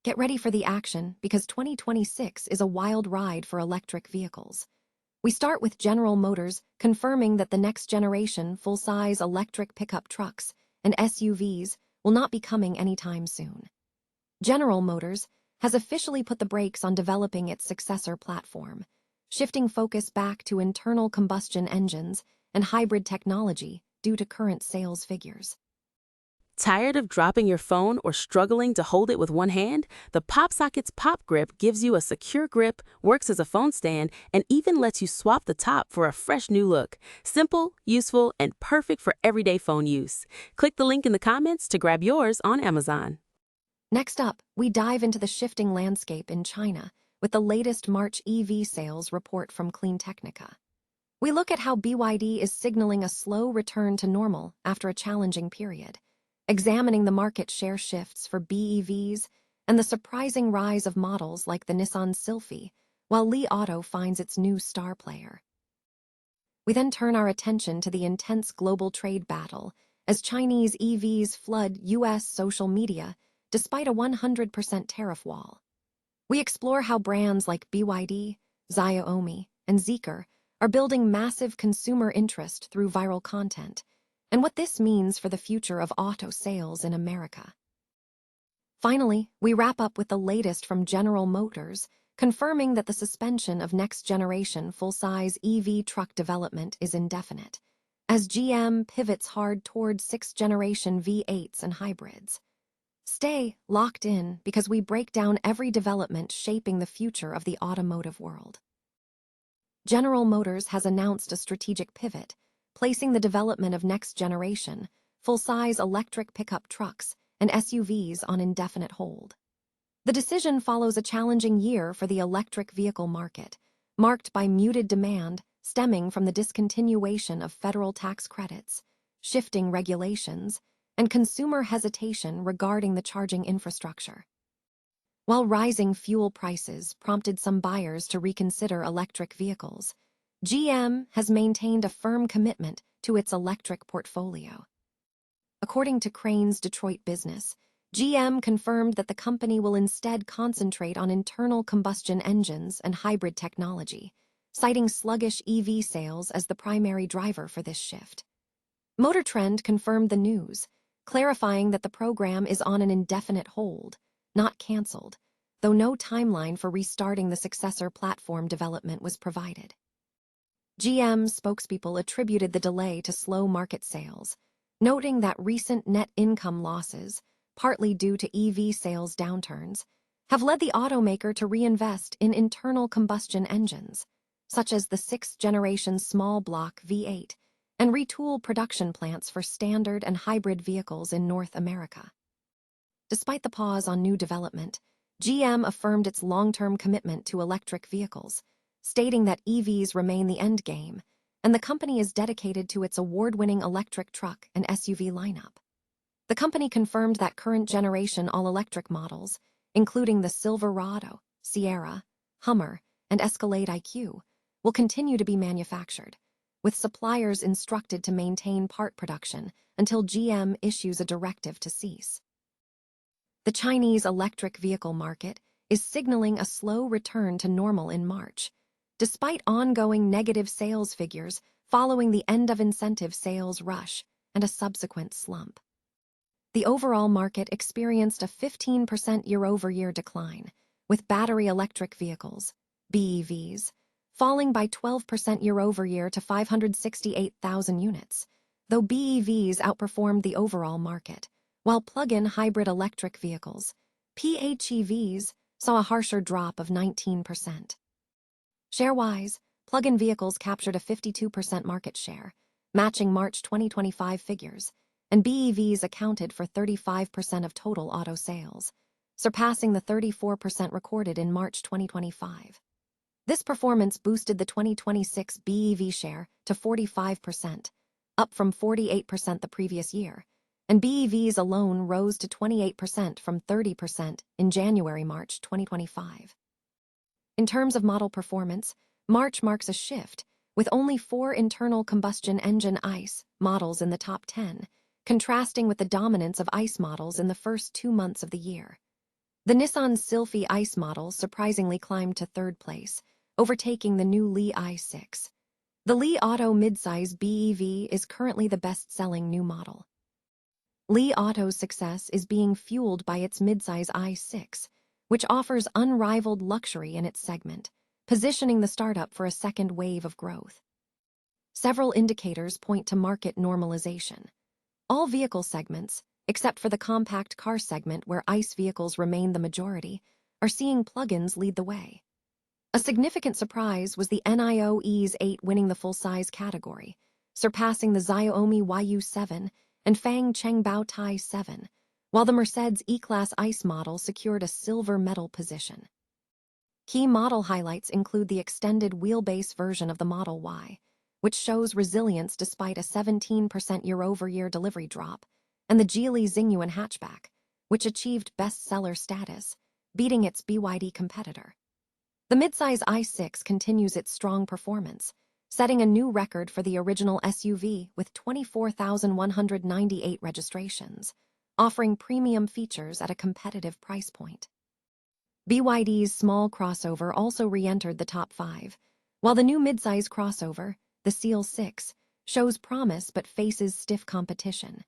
Get ready for the action because 2026 is a wild ride for electric vehicles. We start with General Motors confirming that the next generation full-size electric pickup trucks and SUVs will not be coming anytime soon. General Motors has officially put the brakes on developing its successor platform, shifting focus back to internal combustion engines and hybrid technology due to current sales figures. Tired of dropping your phone or struggling to hold it with one hand? The PopSocket's Pop Grip gives you a secure grip, works as a phone stand, and even lets you swap the top for a fresh new look. Simple, useful, and perfect for everyday phone use. Click the link in the comments to grab yours on Amazon. Next up, we dive into the shifting landscape in China with the latest March EV sales report from CleanTechnica. We look at how BYD is signaling a slow return to normal after a challenging period, examining the market share shifts for BEVs and the surprising rise of models like the Nissan Sylphy, while Li Auto finds its new star player. We then turn our attention to the intense global trade battle as Chinese EVs flood US social media despite a 100% tariff wall. We explore how brands like BYD, Xiaomi, and Zeekr are building massive consumer interest through viral content, and what this means for the future of auto sales in America. Finally, we wrap up with the latest from General Motors, confirming that the suspension of next-generation full-size EV truck development is indefinite, as GM pivots hard toward sixth-generation V8s and hybrids. Stay locked in because we break down every development shaping the future of the automotive world. General Motors has announced a strategic pivot, placing the development of next-generation, full-size electric pickup trucks and SUVs on indefinite hold. The decision follows a challenging year for the electric vehicle market, marked by muted demand stemming from the discontinuation of federal tax credits, shifting regulations, and consumer hesitation regarding the charging infrastructure. While rising fuel prices prompted some buyers to reconsider electric vehicles, GM has maintained a firm commitment to its electric portfolio. According to Crane's Detroit Business, GM confirmed that the company will instead concentrate on internal combustion engines and hybrid technology, citing sluggish EV sales as the primary driver for this shift. Motor Trend confirmed the news, clarifying that the program is on an indefinite hold, not canceled, though no timeline for restarting the successor platform development was provided. GM spokespeople attributed the delay to slow market sales, noting that recent net income losses, partly due to EV sales downturns, have led the automaker to reinvest in internal combustion engines, such as the sixth-generation small-block V8, and retool production plants for standard and hybrid vehicles in North America. Despite the pause on new development, GM affirmed its long-term commitment to electric vehicles, stating that EVs remain the endgame, and the company is dedicated to its award-winning electric truck and SUV lineup. The company confirmed that current generation all-electric models, including the Silverado, Sierra, Hummer, and Escalade IQ, will continue to be manufactured, with suppliers instructed to maintain part production until GM issues a directive to cease. The Chinese electric vehicle market is signaling a slow return to normal in March, despite ongoing negative sales figures following the end-of-incentive sales rush and a subsequent slump. The overall market experienced a 15% year-over-year decline, with battery electric vehicles, BEVs, falling by 12% year-over-year to 568,000 units, though BEVs outperformed the overall market, while plug-in hybrid electric vehicles, PHEVs, saw a harsher drop of 19%. Share-wise, plug-in vehicles captured a 52% market share, matching March 2025 figures, and BEVs accounted for 35% of total auto sales, surpassing the 34% recorded in March 2025. This performance boosted the 2026 BEV share to 45%, up from 48% the previous year, and BEVs alone rose to 28% from 30% in January-March 2025. In terms of model performance, March marks a shift, with only 4 internal combustion engine ICE models in the top 10, contrasting with the dominance of ICE models in the first 2 months of the year. The Nissan Sylphy ICE model surprisingly climbed to third place, overtaking the new Li i6. The Li Auto midsize BEV is currently the best-selling new model. Li Auto's success is being fueled by its midsize i6, which offers unrivaled luxury in its segment, positioning the startup for a second wave of growth. Several indicators point to market normalization. All vehicle segments, except for the compact car segment where ICE vehicles remain the majority, are seeing plug-ins lead the way. A significant surprise was the NIO ES8 winning the full-size category, surpassing the Xiaomi YU7 and Fang Chengbao Tai 7, while the Mercedes E-Class ICE model secured a silver medal position. Key model highlights include the extended wheelbase version of the Model Y, which shows resilience despite a 17% year-over-year delivery drop, and the Geely Xingyuan hatchback, which achieved bestseller status, beating its BYD competitor. The midsize i6 continues its strong performance, setting a new record for the original SUV with 24,198 registrations, offering premium features at a competitive price point. BYD's small crossover also re-entered the top 5, while the new midsize crossover, the Seal 6, shows promise but faces stiff competition.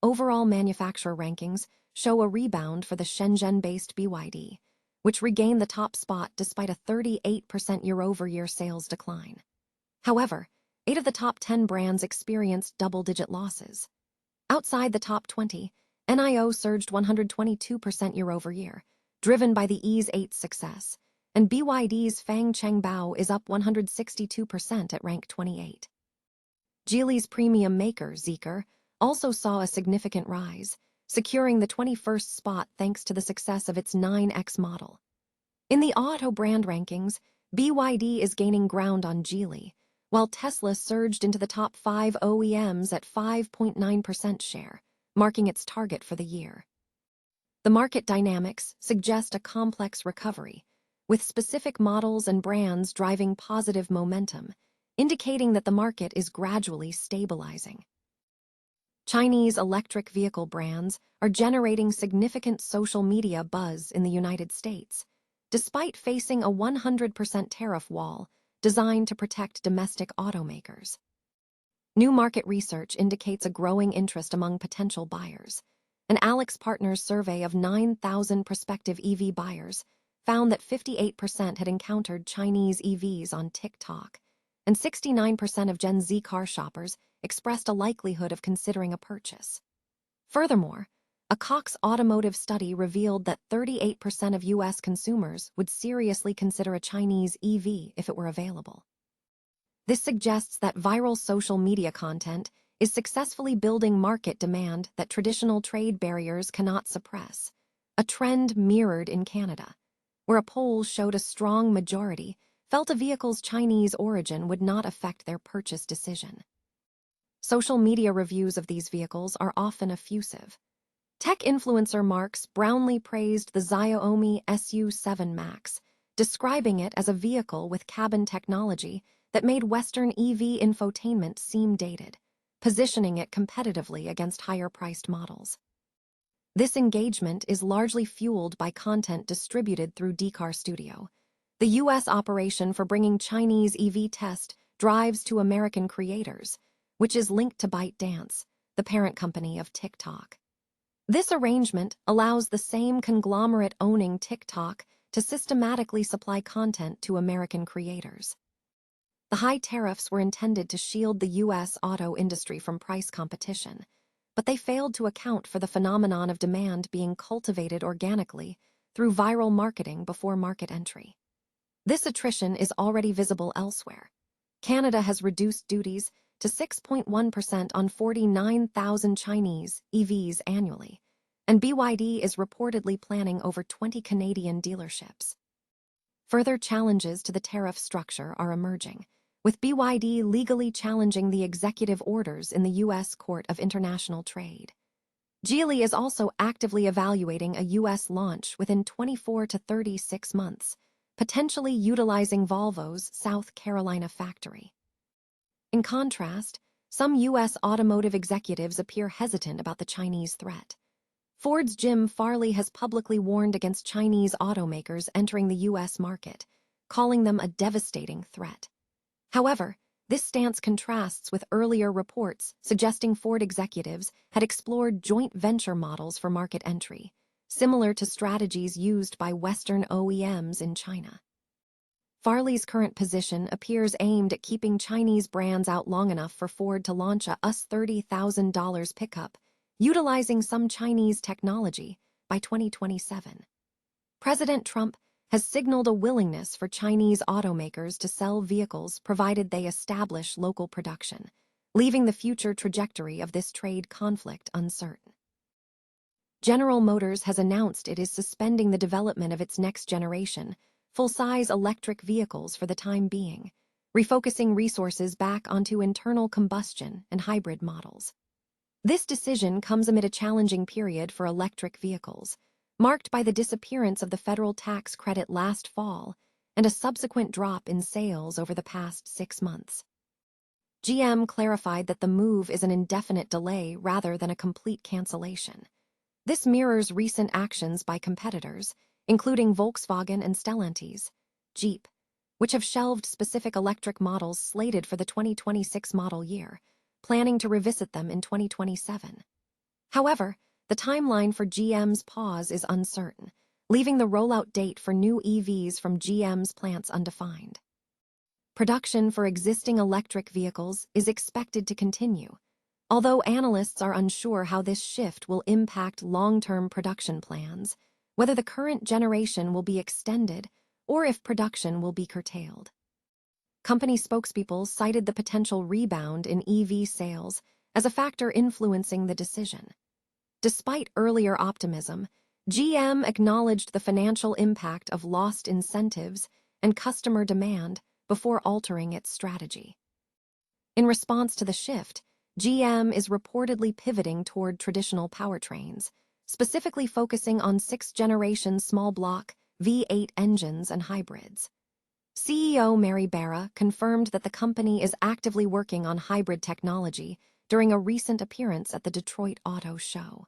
Overall manufacturer rankings show a rebound for the Shenzhen-based BYD, which regained the top spot despite a 38% year-over-year sales decline. However, 8 of the top 10 brands experienced double-digit losses. Outside the top 20, NIO surged 122% year-over-year, driven by the ES8's success, and BYD's Fang Chengbao is up 162% at rank 28. Geely's premium maker, Zeekr, also saw a significant rise, securing the 21st spot thanks to the success of its 9X model. In the auto brand rankings, BYD is gaining ground on Geely, while Tesla surged into the top 5 OEMs at 5.9% share, marking its target for the year. The market dynamics suggest a complex recovery, with specific models and brands driving positive momentum, indicating that the market is gradually stabilizing. Chinese electric vehicle brands are generating significant social media buzz in the United States, despite facing a 100% tariff wall designed to protect domestic automakers. New market research indicates a growing interest among potential buyers. An Alex Partners survey of 9,000 prospective EV buyers found that 58% had encountered Chinese EVs on TikTok, and 69% of Gen Z car shoppers expressed a likelihood of considering a purchase. Furthermore, a Cox Automotive study revealed that 38% of U.S. consumers would seriously consider a Chinese EV if it were available. This suggests that viral social media content is successfully building market demand that traditional trade barriers cannot suppress, a trend mirrored in Canada, where a poll showed a strong majority felt a vehicle's Chinese origin would not affect their purchase decision. Social media reviews of these vehicles are often effusive. Tech influencer Marks Brownlee praised the Xiaomi SU7 Max, describing it as a vehicle with cabin technology that made Western EV infotainment seem dated, positioning it competitively against higher-priced models. This engagement is largely fueled by content distributed through Decar Studio, the U.S. operation for bringing Chinese EV test drives to American creators, which is linked to ByteDance, the parent company of TikTok. This arrangement allows the same conglomerate owning TikTok to systematically supply content to American creators. The high tariffs were intended to shield the U.S. auto industry from price competition, but they failed to account for the phenomenon of demand being cultivated organically through viral marketing before market entry. This attrition is already visible elsewhere. Canada has reduced duties to 6.1% on 49,000 Chinese EVs annually, and BYD is reportedly planning over 20 Canadian dealerships. Further challenges to the tariff structure are emerging, with BYD legally challenging the executive orders in the U.S. Court of International Trade. Geely is also actively evaluating a U.S. launch within 24 to 36 months, potentially utilizing Volvo's South Carolina factory. In contrast, some U.S. automotive executives appear hesitant about the Chinese threat. Ford's Jim Farley has publicly warned against Chinese automakers entering the U.S. market, calling them a devastating threat. However, this stance contrasts with earlier reports suggesting Ford executives had explored joint venture models for market entry, similar to strategies used by Western OEMs in China. Farley's current position appears aimed at keeping Chinese brands out long enough for Ford to launch a $30,000 pickup, utilizing some Chinese technology, by 2027. President Trump has signaled a willingness for Chinese automakers to sell vehicles provided they establish local production, leaving the future trajectory of this trade conflict uncertain. General Motors has announced it is suspending the development of its next-generation, full-size electric vehicles for the time being, refocusing resources back onto internal combustion and hybrid models. This decision comes amid a challenging period for electric vehicles, marked by the disappearance of the federal tax credit last fall and a subsequent drop in sales over the past 6 months. GM clarified that the move is an indefinite delay rather than a complete cancellation. This mirrors recent actions by competitors, including Volkswagen and Stellantis, Jeep, which have shelved specific electric models slated for the 2026 model year, planning to revisit them in 2027. However, the timeline for GM's pause is uncertain, leaving the rollout date for new EVs from GM's plants undefined. Production for existing electric vehicles is expected to continue, although analysts are unsure how this shift will impact long-term production plans, whether the current generation will be extended or if production will be curtailed. Company spokespeople cited the potential rebound in EV sales as a factor influencing the decision. Despite earlier optimism, GM acknowledged the financial impact of lost incentives and customer demand before altering its strategy. In response to the shift, GM is reportedly pivoting toward traditional powertrains, specifically focusing on 6th-generation small-block V8 engines and hybrids. CEO Mary Barra confirmed that the company is actively working on hybrid technology during a recent appearance at the Detroit Auto Show.